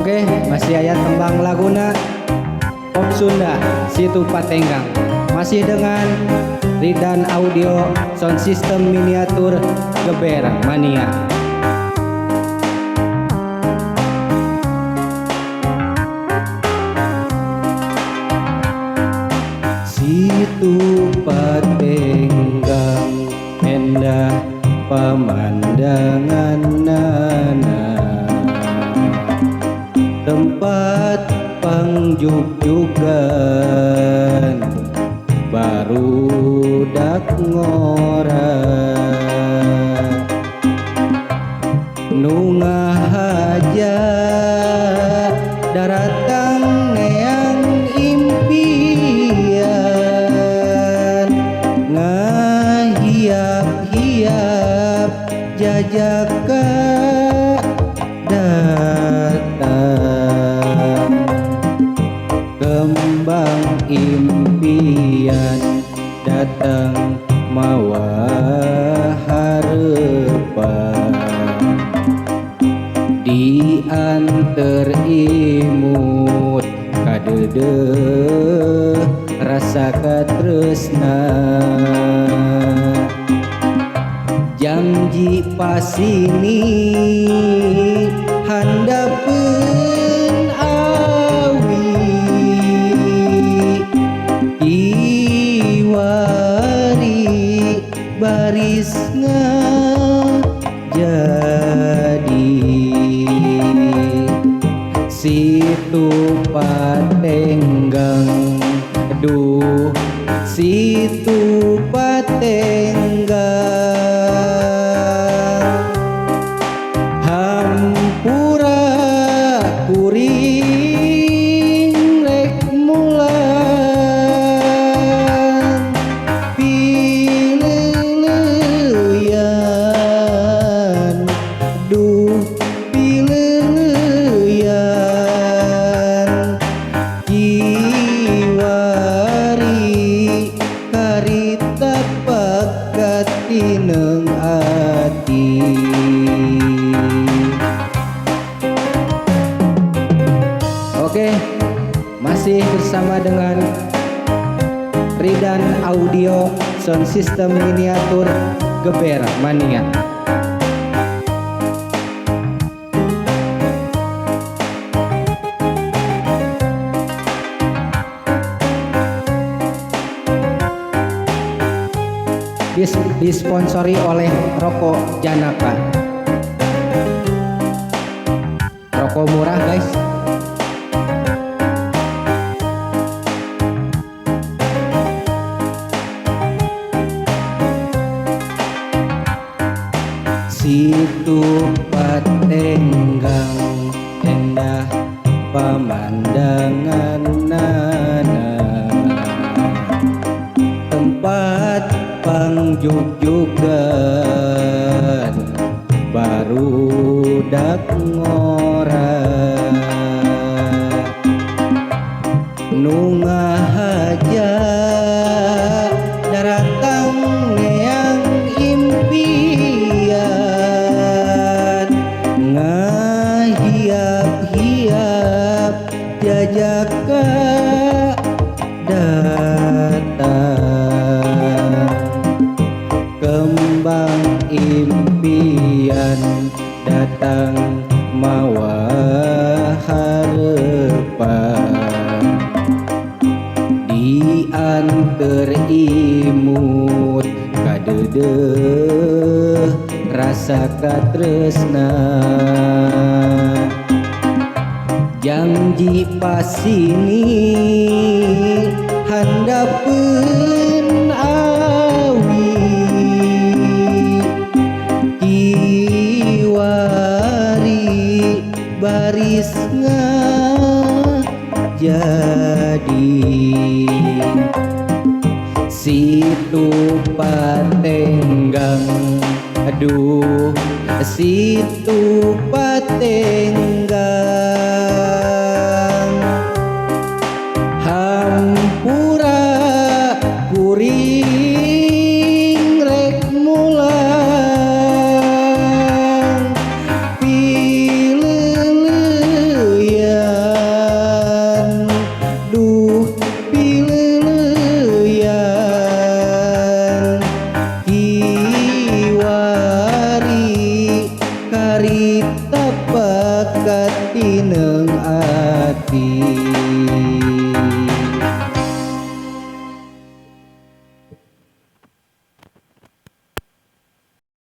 Oke, masih aya tembang laguna Pop Sunda Situ Patenggang. Masih dengan Ridan Audio Sound System Miniatur Geber Mania. Situ Patenggang endah pemandangan nana, tempat pangjug-jugan barudak ngora nu ngahaja daratang neang impian ngahiap-hiap jajaka datang kembang impian datang mawa harepan diantar imut kadede rasa katresna janji pasini handapeun awi iwari barisna jadi Situ Patenggang, aduh Situ Patenggang hampura kuring rek mulan pileuyan duh pileuyan kiwari karita pakat tineng ati. Oke, masih bersama dengan Ridan Audio Sound System Miniatur Geber Mania. Disponsori oleh Rokok Janaka. Rokok murah guys. Situ Patenggang endah pemandangan nana, tempat pangjug-jugan barudak ngora nu ngahaja daratang neang impian ngahiap-hiap jajaka datang kembang impian datang mawa harepan diantar imut kadede rasa katresna janji pasini handapeun awi kiwari barisna jadi Situ Patenggang, aduh Situ Patenggang hampura kuring rek mulan pileuyan hati.